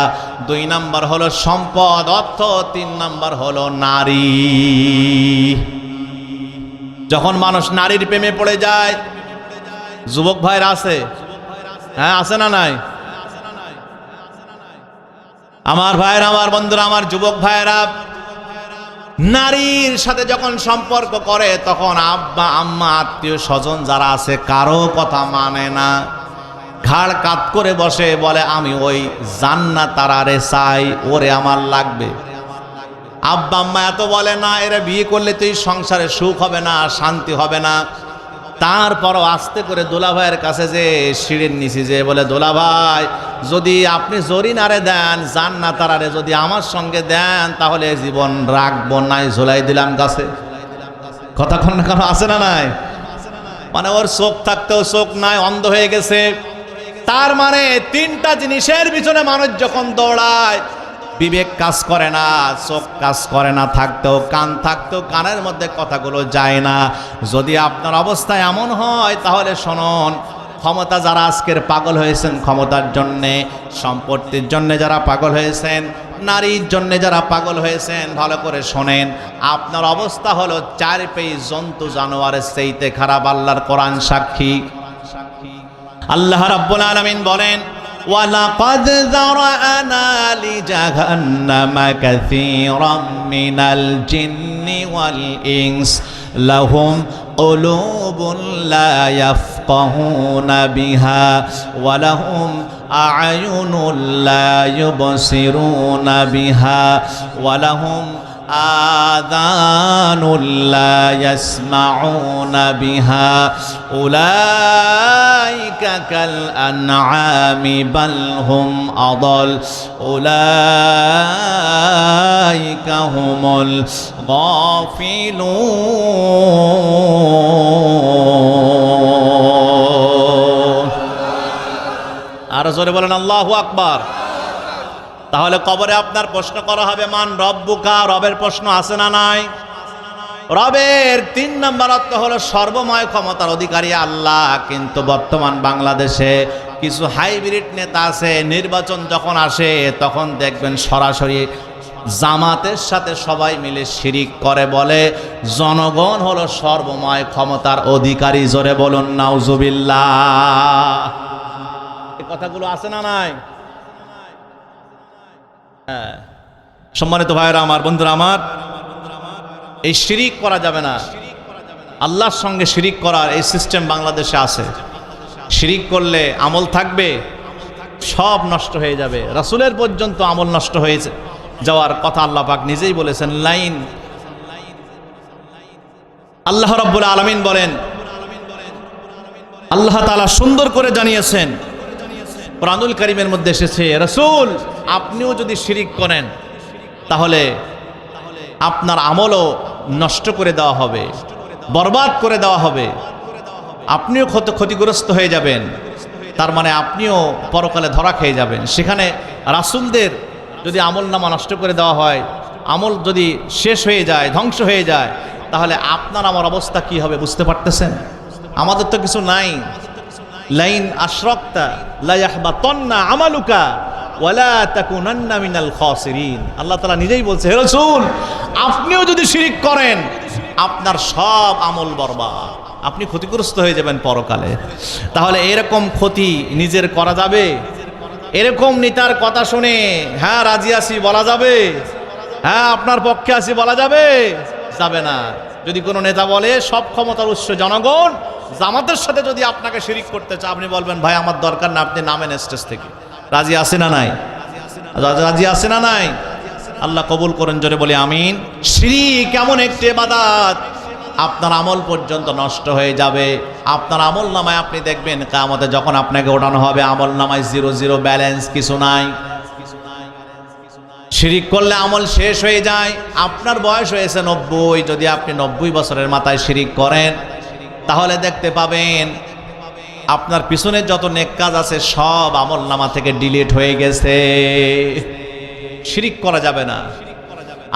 ২ নাম্বার হলো সম্পদ, অর্থ, ৩ নাম্বার হলো নারী। যখন মানুষ নারীর প্রেমে পড়ে যায়, যুবক ভাইরা আছে, হ্যাঁ আছে না নাই? আমার ভাইরা, আমার বন্ধুরা, আমার যুবক ভাইরা নারীর সাথে যখন সম্পর্ক করে, তখন আব্বা আম্মা আত্মীয় স্বজন যারা আছে কারো কথা মানে না, ঘাড় কাত করে বসে, বলে আমি ওই জান্নাতারে চাই, ওরে আমার লাগবে। আব্বা আম্মা এত বলে না, এরা বিয়ে করলে তুই সংসারে সুখ হবে না, শান্তি হবে না। তারপরও আস্তে করে দুলাভাইয়ের কাছে যে সিঁড়ির নিচে যে বলে, দুলাভাই যদি আপনি জরিনারে দেন, জান্নাতারে যদি আমার সঙ্গে দেন, তাহলে জীবন রাখবো, নাই ঝোলাই দিলাম গাছে। কথা কোন কেন আছে না নাই? মানে ওর চোখ থাকতেও চোখ নাই, অন্ধ হয়ে গেছে। তার মানে তিনটা জিনিসের পিছনে মানুষ যখন দৌড়ায়, বিবেক কাজ করে না, চোখ কাজ করে না, থাকতেও কান থাকতেও কানের মধ্যে কথাগুলো যায় না। যদি আপনার অবস্থা এমন হয়, তাহলে শুনুন, ক্ষমতা যারা আজকের পাগল হয়েছেন ক্ষমতার জন্যে, সম্পত্তির জন্যে যারা পাগল হয়েছেন, নারীর জন্যে যারা পাগল হয়েছেন, ভালো করে শোনেন, আপনার অবস্থা হলো 4 পেয়ে জন্তু জানোয়ারের চাইতে খারাপ। আল্লাহর কোরআন সাক্ষী। আল্লাহ রাব্বুল আলামিন বলেন, وَلَقَدْ ذَرَأْنَا لِجَهَنَّمَ كَثِيرًا مِنَ الْجِنِّ وَالْإِنسِ لَهُمْ قُلُوبٌ لَا يَفْقَهُونَ بِهَا وَلَهُمْ أَعْيُنٌ لَا يُبْصِرُونَ بِهَا وَلَهُمْ آذان لا يسمعون بها أولئك كالأنعام بل هم أضل أولئك هم الغافلون আর জোরে বলেন আল্লাহু আকবার। তাহলে কবরে আপনার প্রশ্ন করা হবে, মান রব্বুকা, রবের প্রশ্ন আছে না নাই? রবের 3 নম্বর অর্থ হলো সর্বময় ক্ষমতার অধিকারী আল্লাহ। কিন্তু বর্তমান বাংলাদেশে কিছু হাইব্রিড নেতা আছে, নির্বাচন যখন আসে তখন দেখবেন সরাসরি জামাতের সাথে সবাই মিলে শিরিক করে, বলে জনগণ হলো সর্বময় ক্ষমতার অধিকারী। জোরে বলুন নাউজুবিল্লাহ। এই কথাগুলো আছে না নাই? সম্মানিত ভাইরা আমার, বন্ধুরা আমার, এই শিরিক করা যাবে না। আল্লাহর সঙ্গে শিরিক করার এই সিস্টেম বাংলাদেশে আছে। শিরিক করলে আমল থাকবে, সব নষ্ট হয়ে যাবে। রাসূলের পর্যন্ত আমল নষ্ট হয়ে যাওয়ার কথা আল্লাহ পাক নিজেই বলেছেন, লাইন আল্লাহ রাব্বুল আলামিন বলেন, আল্লাহ তাআলা সুন্দর করে জানিয়েছেন, কোরআনুল কারীমের মধ্যে এসেছে, রাসূল আপনিও যদি শিরিক করেন তাহলে আপনার আমলও নষ্ট করে দেওয়া হবে, বরবাদ করে দেওয়া হবে, আপনিও ক্ষতিগ্রস্ত হয়ে যাবেন, তার মানে আপনিও পরকালে ধরা খেয়ে যাবেন। সেখানে রাসূলদের যদি আমল নামা নষ্ট করে দেওয়া হয়, আমল যদি শেষ হয়ে যায়, ধ্বংস হয়ে যায়, তাহলে আপনার আমার অবস্থা কি হবে বুঝতে পারতেছেন? আমাদের তো কিছু নাই। লাইন আশরাকতা লা ইয়াহবাতান্না আমালুকা ওয়ালা তাকুনান্না মিনাল খাসিরিন। আল্লাহ তাআলা নিজেই বলছে, হে রাসূল আপনিও যদি শিরিক করেন আপনার সব আমল বরবাদ, আপনি ক্ষতিগ্রস্ত হয়ে যাবেন পরকালে। তাহলে এরকম ক্ষতি নিজের করা যাবে? এরকম নেতার কথা শুনে হ্যাঁ রাজি আছি বলা যাবে? হ্যাঁ আপনার পক্ষে আছি বলা যাবে? যাবে না। যদি কোনো নেতা বলে সব ক্ষমতার উৎস জনগণ, জামাতের সাথে যদি আপনাকে শিরিক করতে চায়, আপনি বলবেন ভাই আমার দরকার না, আপনি নামেন স্টেজ থেকে। রাজি আছে না নাই? রাজি আছে না নাই? আল্লাহ কবুল করেন, জোরে বলি আমিন। শিরিক এমন একটি ইবাদত আপনার আমল পর্যন্ত নষ্ট হয়ে যাবে। আপনার আমল নামায় আপনি দেখবেন কিয়ামতে যখন আপনাকে ওঠানো হবে, আমল নামায় 0 ব্যালেন্স, কিছু নাই। শিরিক করলে আমল শেষ হয়ে যায়। আপনার বয়স হয়েছে 90, যদি আপনি 90 বছরের মাথায় শিরিক করেন তাহলে দেখতে পাবেন আপনার পিছনে যত নেক কাজ আছে সব আমল নামা থেকে ডিলিট হয়ে গেছে। শিরিক করা যাবে না।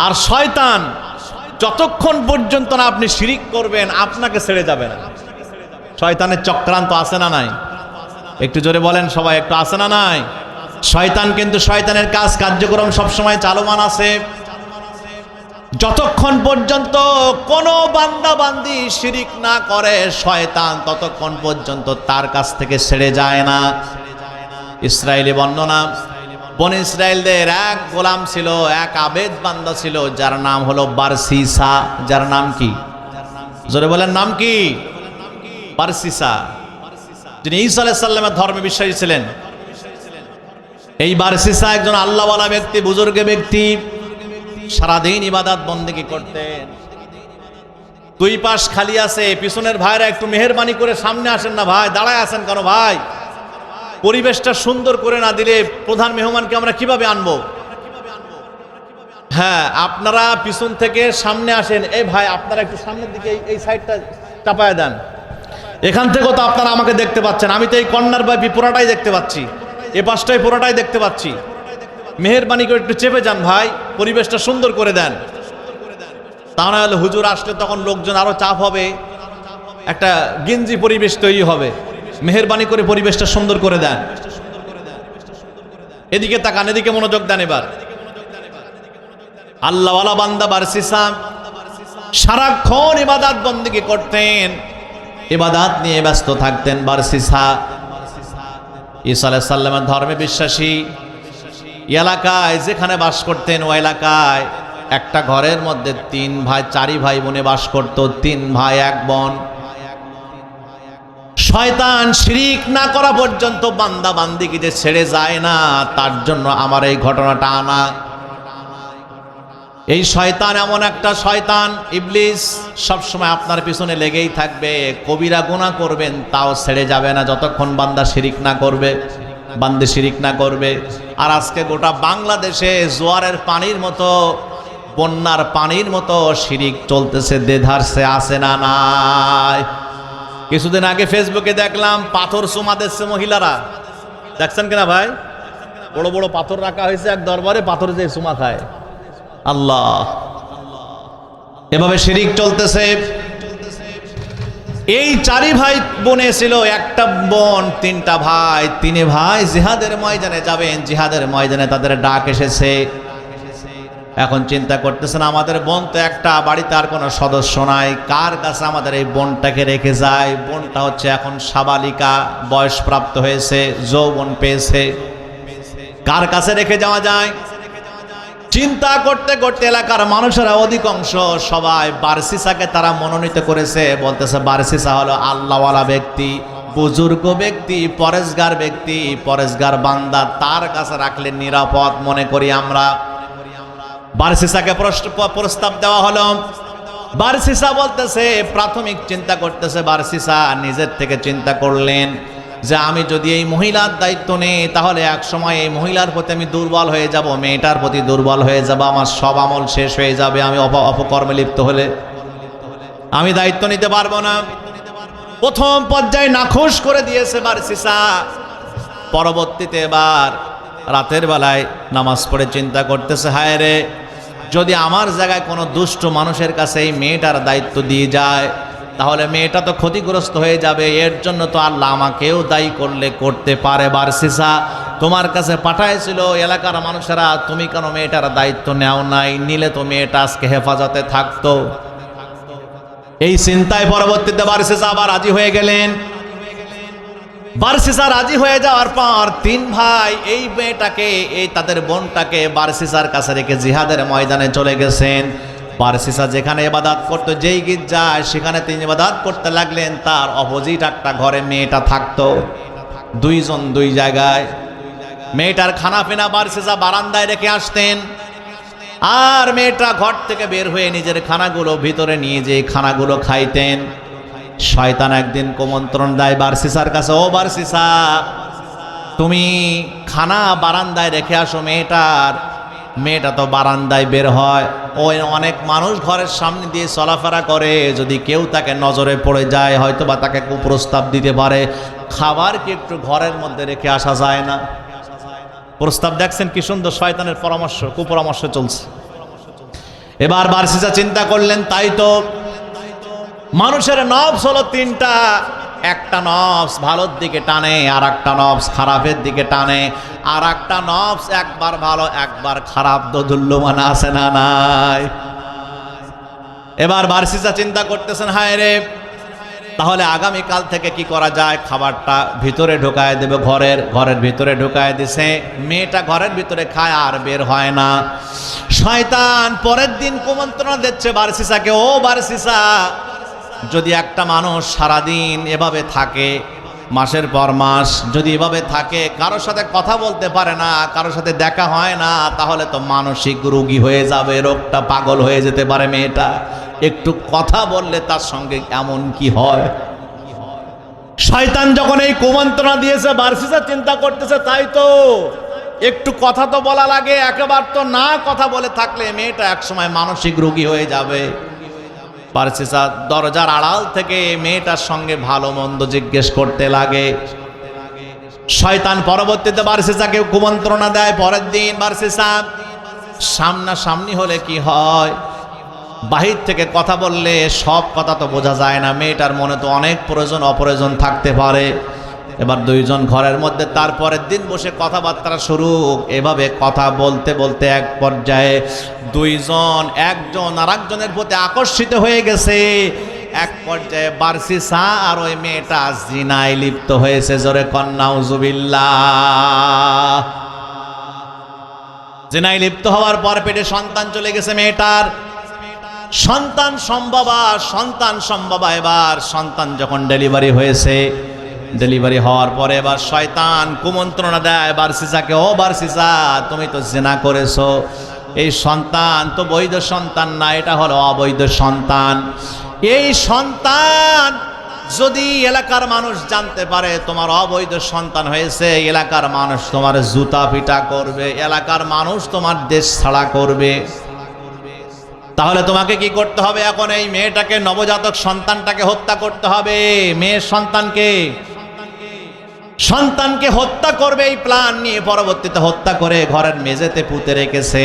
আর শয়তান যতক্ষণ পর্যন্ত না আপনি শিরিক করবেন আপনাকে ছেড়ে যাবে না। শয়তানের চক্রান্ত আছে না নাই? একটু জোরে বলেন সবাই, একটু আছে না নাই? শয়তান কিন্তু শয়তানের কাজ কার্যক্রম সবসময় চালমান আছে। যতক্ষণ পর্যন্ত কোনো বান্দা বান্দি শিরিক না করে শয়তান ততক্ষণ পর্যন্ত তার কাছ থেকে ছেড়ে যায় না। ইসরায়েলি বর্ণনা, বনি ইসরায়েলদের এক গোলাম ছিল, এক আবেদ বান্দা ছিল যার নাম হলো বারসিসা। যার নাম কি? জোরে বলেন নাম কি? বারসিসা, যিনি ঈসা আলাইহিস সালামের ধর্মে বিশ্বাসী ছিলেন। এই বারসিসা একজন আল্লাহওয়ালা ব্যক্তি, বুজুর্গ ব্যক্তি, সারাদিন ইবাদত বন্দেগী করতেন। দুই পাশ খালি আছে, পিছনের ভাইরা একটু মেহেরবানি করে সামনে আসেন না ভাই, দাঁড়ায় আছেন কেন ভাই? পরিবেশটা সুন্দর করে না দিলে প্রধান মেহমানকে আমরা কিভাবে আনবো? হ্যাঁ আপনারা পিছন থেকে সামনে আসেন। এই ভাই আপনারা একটু সামনের দিকে এই সাইডটা চাপায় দেন। এখান থেকেও তো আপনারা আমাকে দেখতে পাচ্ছেন, আমি তো এই কর্নার বা পুরাটাই দেখতে পাচ্ছি, এ পাশটাই পুরাটাই দেখতে পাচ্ছি। মেহেরবানি করে একটু চেপে যান ভাই, পরিবেশটা সুন্দর করে দেন। তা না হলে হুজুর আসলে তখন লোকজন আরো চাপ হবে, একটা গিঞ্জি পরিবেশ তৈরি হবে। মেহেরবানি করে পরিবেশটা সুন্দর করে দেন। এদিকে তাকান, এদিকে মনোযোগ দেন। এবার আল্লাহওয়ালা বান্দা বারসিসা সারাক্ষণ ইবাদত বন্দেগী করতেন, ইবাদত নিয়ে ব্যস্ত থাকতেন। বারসিসা ঈসা আলাইহিস সালামের ধর্মে বিশ্বাসী। এলাকায় যেখানে বাস করতেন ওই এলাকায় একটা ঘরের মধ্যে 3 ভাই 4 ভাই বোনে বাস করত, 3 ভাই 1 বোন। শয়তান শিরিক না করা পর্যন্ত বান্দা বান্দিকে যে ছেড়ে যায় না, তার জন্য আমার এই ঘটনাটা আনা। এই শয়তান এমন একটা শয়তান, ইবলিস, সবসময় আপনার পিছনে লেগেই থাকবে। কবিরা গুনাহ করবেন তাও ছেড়ে যাবে না যতক্ষণ বান্দা শিরিক না করবে, বান্দে শিরিক না করবে। আর আজকে গোটা বাংলাদেশে জোয়ারের পানির মতো, বন্যার পানির মতো শিরিক চলতেছে, দেধারসে আছে না নাই? কিছুদিন আগে ফেসবুকে দেখলাম পাথর চুমা দিচ্ছে মহিলারা, দেখছেন কিনা ভাই? বড় বড় পাথর রাখা হয়েছে এক দরবারে, পাথর দিয়ে চুমা খায়। আল্লাহ, এভাবে শিরিক চলতেছে। এই 4 ভাই বোনে ছিল, একটা বোন 3টা ভাই। 3 ভাই জিহাদের ময়দানে যাবেন, জিহাদের ময়দানে তাদের ডাক এসেছে। এখন চিন্তা করতেছেন আমাদের বোন তো একটা, বাড়িতে আর কোনো সদস্য নাই, কার কাছে আমাদের এই বোনটাকে রেখে যায়? বোনটা হচ্ছে এখন সাবালিকা, বয়সপ্রাপ্ত হয়েছে, যৌবন পেয়েছে, কার কাছে রেখে যাওয়া যায়? চিন্তা করতে করতে এলাকার মানুষেরা অধিকাংশ সবাই বারসিসাকে তারা মনোনীত করেছে। বলতেছে বারসিসা হলো আল্লাহওয়ালা ব্যক্তি, বুজুর্গ ব্যক্তি, পরেশগার ব্যক্তি, পরেশগার বান্দা, তার কাছে রাখলে নিরাপদ মনে করি আমরা। বারসিসাকে প্রস্তাব দেওয়া হলো। বারসিসা বলতেছে, প্রাথমিক চিন্তা করতেছে বারসিসা, নিজের থেকে চিন্তা করলেন যে আমি যদি এই মহিলার দায়িত্ব নেই তাহলে এক সময় এই মহিলার প্রতি আমি দুর্বল হয়ে যাব, মেয়েটার প্রতি দুর্বল হয়ে যাব, আমার সব আমল শেষ হয়ে যাবে, আমি অপকর্মে লিপ্ত হলে আমি দায়িত্ব নিতে পারবো না। প্রথম পর্যায়ে নাখোশ করে দিয়েছে বারসিসা। পরবর্তীতে এবার রাতের বেলায় নামাজ পড়ে চিন্তা করতেছে, হায় রে, যদি আমার জায়গায় কোনো দুষ্ট মানুষের কাছে এই মেয়েটার দায়িত্ব দিয়ে যায় তাহলে মেয়েটা তো ক্ষতিগ্রস্ত হয়ে যাবে, এর জন্য তো আল্লাহ আমাকেও দায়ী করলে করতে পারে। বারসিসা, তোমার কাছে পাঠাইছিল এলাকার মানুষেরা, তুমি কেন মেয়েটার দায়িত্ব নেও নাই? নিলে তো মেয়েটা আজকে হেফাজতে থাকতো। এই চিন্তায় পরবর্তীতে বারসিসা আবার রাজি হয়ে গেলেন। বারসিসা রাজি হয়ে যাওয়ার পর তিন ভাই এই মেয়েটাকে, এই তাদের বোনটাকে বারসিসার কাছে রেখে জিহাদের ময়দানে চলে গেছেন। বারসিসা যেখানে ইবাদত করতো, যেই গির্জায়, সেখানে তিনি ইবাদত করতে লাগলেন। তার অপোজিট একটা ঘরে মেয়েটা থাকতো, দুইজন দুই জায়গায়। মেয়েটার খানা পিনা বারসিসা বারান্দায় রেখে আসতেন, আর মেয়েটা ঘর থেকে বের হয়ে নিজের খানাগুলো ভিতরে নিয়ে যেয়ে খানাগুলো খাইতেন। শয়তান একদিন কুমন্ত্রণ দেয় বারসিসার কাছে, ও বারসিসা, তুমি খানা বারান্দায় রেখে আসো মেয়েটার। মেয়েটা তো বারান্দায় বের হয়, ওই অনেক মানুষ ঘরের সামনে দিয়ে চলাফেরা করে, যদি কেউ তাকে নজরে পড়ে যায় হয়তো বা তাকে কুপ্রস্তাব দিতে পারে, খাবার কি একটু ঘরের মধ্যে রেখে আসা যায় না? প্রস্তাব দেখছেন কি সুন্দর, শয়তানের পরামর্শ, কুপরামর্শ চলছে। এবার বারসিসা চিন্তা করলেন, তাই তো, মানুষের নফস হলো তিনটা, একটা নফস ভালোর দিকে টানে, আর একটা নফস খারাপের দিকে টানে, আর একটা নফস একবার ভালো একবার খারাপ, দোদুল্যমান আছে না নাই? এবার বারসিসা চিন্তা করতেছেন, হায় রে, তাহলে আগামীকাল থেকে কি করা যায়? খাবারটা ভিতরে ঢোকায় দেবে, ঘরের ভিতরে ঢোকায় দিছে। মেয়েটা ঘরের ভিতরে খায় আর বের হয় না। শয়তান পরের দিন কুমন্ত্রণা দিচ্ছে বারসিসাকে, ও বারসিসা, যদি একটা মানুষ সারাদিন এভাবে থাকে, মাসের পর মাস যদি এভাবে থাকে, কারোর সাথে কথা বলতে পারে না, কারোর সাথে দেখা হয় না, তাহলে তো মানসিক রোগী হয়ে যাবে, রোগটা পাগল হয়ে যেতে পারে মেয়েটা। একটু কথা বললে তার সঙ্গে এমন কি হয়? শয়তান যখন এই কুমন্ত্রণা দিয়েছে, বারসিসা চিন্তা করতেছে, তাই তো, একটু কথা তো বলা লাগে, একেবারে তো না কথা বলে থাকলে মেয়েটা একসময় মানসিক রোগী হয়ে যাবে। বারসিসা দরজার আড়াল থেকে মেয়েটার সঙ্গে ভালো মন্দ জিজ্ঞেস করতে লাগে। শয়তান পরবর্তীতে বারসিসাকে কুমন্ত্রণা দেয়, পরের দিন বারসিসা সামনাসামনি হলে কি হয়, বাহির থেকে কথা বললে সব কথা তো বোঝা যায় না, মেয়েটার মনে তো অনেক প্রয়োজন অপ্রয়োজন থাকতে পারে। এবার দুইজন ঘরের মধ্যে তারপরের দিন বসে কথাবার্তা শুরু। এভাবে কথা বলতে বলতে এক পর্যায়ে দুইজন একজন আর একজনের প্রতি আকর্ষিত হয়ে গেছে। এক পর্যায়ে বারসিসা আর ওই মেয়েটা জিনায় লিপ্ত হয়েছে। জোরে নাউজুবিল্লাহ। জিনায় লিপ্ত হওয়ার পর পেটে সন্তান চলে গেছে মেয়েটার। সন্তান সম্ভবা এবার সন্তান যখন ডেলিভারি হয়েছে, ডেলিভারি হওয়ার পরে এবার শয়তান কুমন্ত্রণা দেয় বারসিসাকে, ও বারসিসা, তুমি তো জিনা করেছো, এই সন্তান তো বৈধ সন্তান না, এটা হলো অবৈধ সন্তান। এই সন্তান যদি এলাকার মানুষ জানতে পারে তোমার অবৈধ সন্তান হয়েছে, এলাকার মানুষ তোমার জুতা পিটা করবে, এলাকার মানুষ তোমার দেশ ছাড়া করবে। তাহলে তোমাকে কি করতে হবে? এখন এই মেয়েটাকে, নবজাতক সন্তানটাকে হত্যা করতে হবে। মেয়ের সন্তানকে হত্যা করবে এই প্ল্যান নিয়ে পরবর্তীতে হত্যা করে ঘরের মেঝেতে পুঁতে রেখেছে।